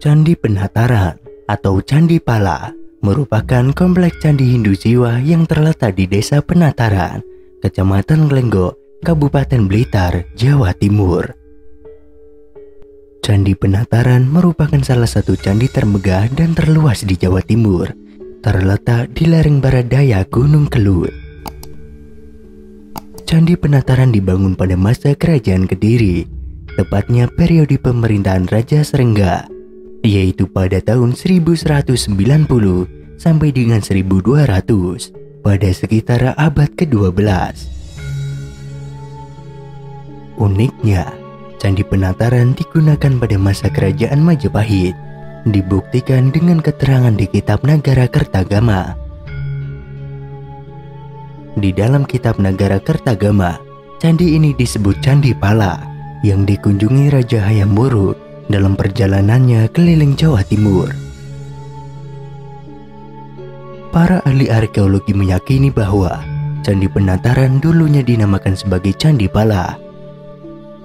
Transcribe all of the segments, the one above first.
Candi Penataran atau Candi Pala merupakan kompleks candi Hindu Siwa yang terletak di Desa Penataran, Kecamatan Glenggok, Kabupaten Blitar, Jawa Timur. Candi Penataran merupakan salah satu candi termegah dan terluas di Jawa Timur, terletak di lereng barat daya Gunung Kelut. Candi Penataran dibangun pada masa Kerajaan Kediri, tepatnya periode pemerintahan Raja Srengga, yaitu pada tahun 1190 sampai dengan 1200 pada sekitar abad ke-12. Uniknya, Candi Penataran digunakan pada masa Kerajaan Majapahit, dibuktikan dengan keterangan di Kitab Nagara Kertagama. Di dalam Kitab Nagara Kertagama, candi ini disebut Candi Pala yang dikunjungi Raja Hayam Wuruk dalam perjalanannya keliling Jawa Timur. Para ahli arkeologi meyakini bahwa Candi Penataran dulunya dinamakan sebagai Candi Pala.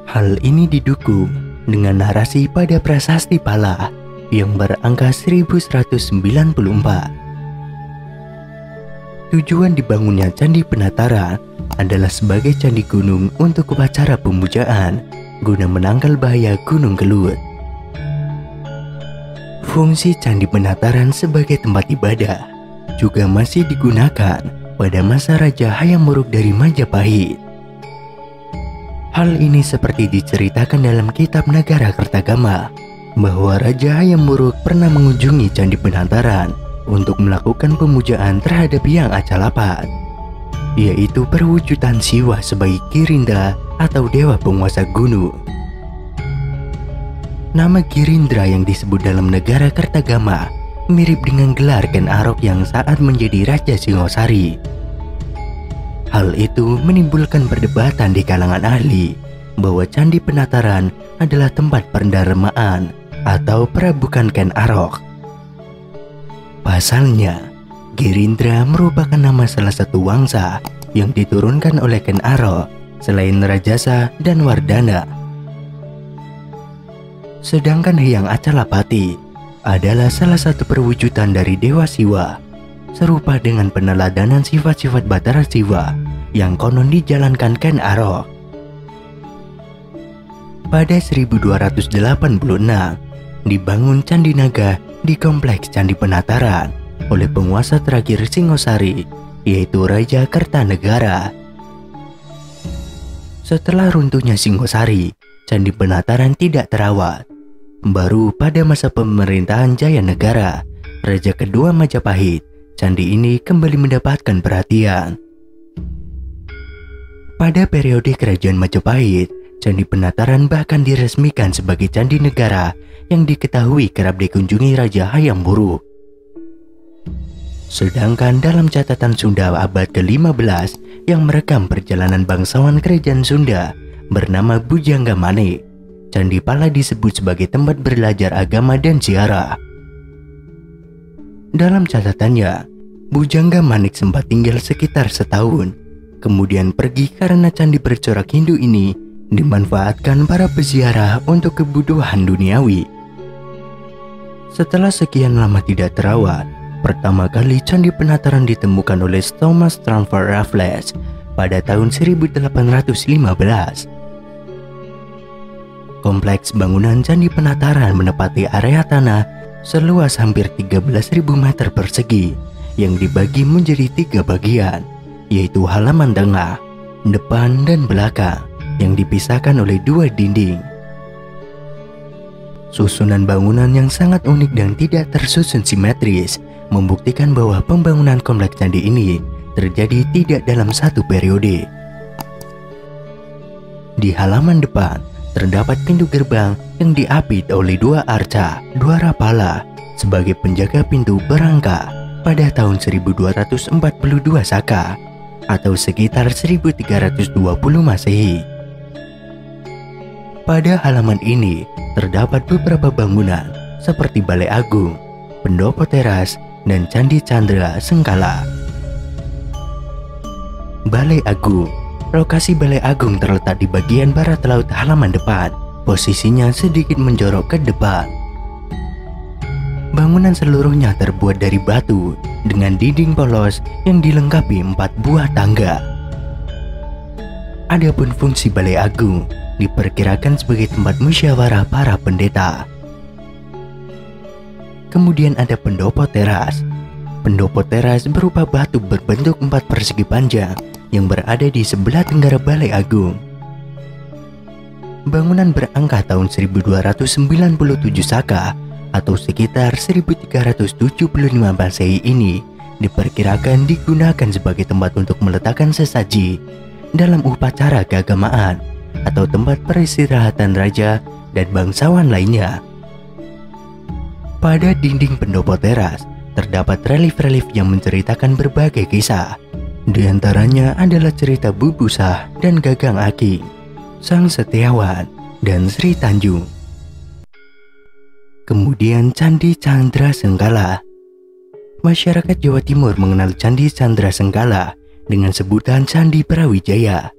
Hal ini didukung dengan narasi pada prasasti Pala yang berangka 1194. Tujuan dibangunnya Candi Penataran adalah sebagai candi gunung untuk upacara pemujaan guna menangkal bahaya Gunung Kelut. Fungsi Candi Penataran sebagai tempat ibadah juga masih digunakan pada masa Raja Hayam Wuruk dari Majapahit. Hal ini seperti diceritakan dalam Kitab Nagara Kertagama bahwa Raja Hayam Wuruk pernah mengunjungi Candi Penataran untuk melakukan pemujaan terhadap Hyang Acalapat, yaitu perwujudan Siwa sebagai Girindra atau dewa penguasa gunung. Nama Girindra yang disebut dalam Negara Kertagama mirip dengan gelar Ken Arok yang saat menjadi Raja Singosari. Hal itu menimbulkan perdebatan di kalangan ahli bahwa Candi Penataran adalah tempat pendarmaan atau perabukan Ken Arok. Pasalnya, Girindra merupakan nama salah satu wangsa yang diturunkan oleh Ken Arok selain Rajasa dan Wardana. Sedangkan Hyang Acalapati adalah salah satu perwujudan dari Dewa Siwa, serupa dengan peneladanan sifat-sifat Batara Siwa yang konon dijalankan Ken Arok. Pada 1286, dibangun Candi Naga di kompleks Candi Penataran oleh penguasa terakhir Singosari, yaitu Raja Kertanegara. Setelah runtuhnya Singosari, Candi Penataran tidak terawat. Baru pada masa pemerintahan Jayanegara, Raja kedua Majapahit, candi ini kembali mendapatkan perhatian. Pada periode Kerajaan Majapahit, Candi Penataran bahkan diresmikan sebagai candi negara yang diketahui kerap dikunjungi Raja Hayam Wuruk. Sedangkan dalam catatan Sunda abad ke-15 yang merekam perjalanan bangsawan Kerajaan Sunda bernama Bujangga Manik, Candi Pala disebut sebagai tempat belajar agama dan ziarah. Dalam catatannya, Bujangga Manik sempat tinggal sekitar setahun, kemudian pergi karena candi bercorak Hindu ini dimanfaatkan para peziarah untuk kebutuhan duniawi. Setelah sekian lama tidak terawat, pertama kali Candi Penataran ditemukan oleh Thomas Transfer Raffles pada tahun 1815. Kompleks bangunan Candi Penataran menepati area tanah seluas hampir 13.000 meter persegi yang dibagi menjadi 3 bagian, yaitu halaman tengah, depan, dan belakang yang dipisahkan oleh 2 dinding. Susunan bangunan yang sangat unik dan tidak tersusun simetris membuktikan bahwa pembangunan kompleks candi ini terjadi tidak dalam satu periode. Di halaman depan terdapat pintu gerbang yang diapit oleh 2 arca, 2 rapala sebagai penjaga pintu berangka pada tahun 1242 Saka atau sekitar 1320 Masehi. Pada halaman ini terdapat beberapa bangunan seperti Balai Agung, Pendopo Teras, dan Candi Candra Sengkala. Balai Agung. Lokasi Balai Agung terletak di bagian barat laut halaman depan. Posisinya sedikit menjorok ke depan. Bangunan seluruhnya terbuat dari batu dengan dinding polos yang dilengkapi 4 buah tangga. Adapun fungsi Balai Agung diperkirakan sebagai tempat musyawarah para pendeta. Kemudian ada pendopo teras. Pendopo teras berupa batu berbentuk 4 persegi panjang yang berada di sebelah tenggara Balai Agung. Bangunan berangka tahun 1297 Saka atau sekitar 1375 Masehi ini diperkirakan digunakan sebagai tempat untuk meletakkan sesaji dalam upacara keagamaan atau tempat peristirahatan raja dan bangsawan lainnya. Pada dinding pendopo teras terdapat relief-relief yang menceritakan berbagai kisah. Di antaranya adalah cerita Bubusah dan Gagang Aking, Sang Setiawan, dan Sri Tanjung. Kemudian Candi Candrasenggala. Masyarakat Jawa Timur mengenal Candi Candrasenggala dengan sebutan Candi Brawijaya.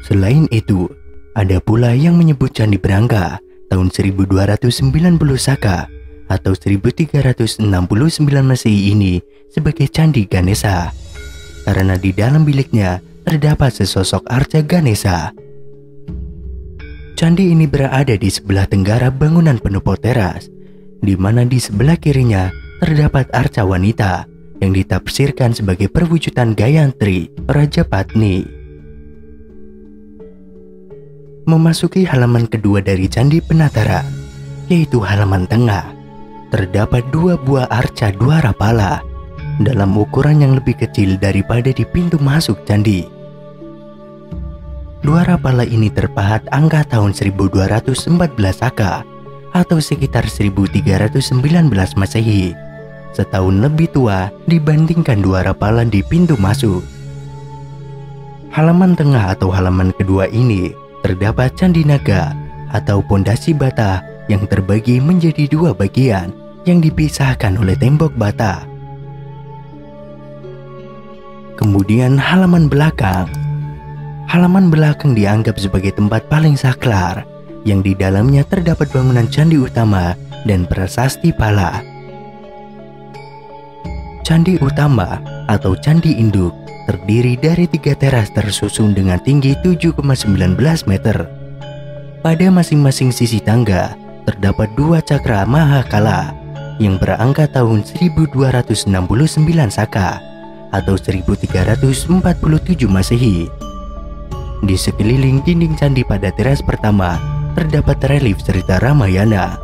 Selain itu, ada pula yang menyebut Candi Brangga tahun 1290 Saka atau 1369 Masehi ini sebagai Candi Ganesha, karena di dalam biliknya terdapat sesosok arca Ganesha. Candi ini berada di sebelah tenggara bangunan pendopo teras, di mana di sebelah kirinya terdapat arca wanita yang ditafsirkan sebagai perwujudan Gayatri, Raja Patni. Memasuki halaman kedua dari Candi Penataran, yaitu halaman tengah, terdapat 2 buah arca Dwarapala dalam ukuran yang lebih kecil daripada di pintu masuk candi. Dwarapala ini terpahat angka tahun 1214 Saka atau sekitar 1319 Masehi, setahun lebih tua dibandingkan Dwarapala di pintu masuk. Halaman tengah atau halaman kedua ini terdapat Candi Naga atau pondasi bata yang terbagi menjadi 2 bagian yang dipisahkan oleh tembok bata. Kemudian halaman belakang. Halaman belakang dianggap sebagai tempat paling saklar, yang di dalamnya terdapat bangunan candi utama dan prasasti pala. Candi utama atau candi induk terdiri dari 3 teras tersusun dengan tinggi 7,19 meter. Pada masing-masing sisi tangga terdapat 2 cakra Mahakala yang berangka tahun 1269 Saka atau 1347 Masehi. Di sekeliling dinding candi pada teras pertama terdapat relief cerita Ramayana.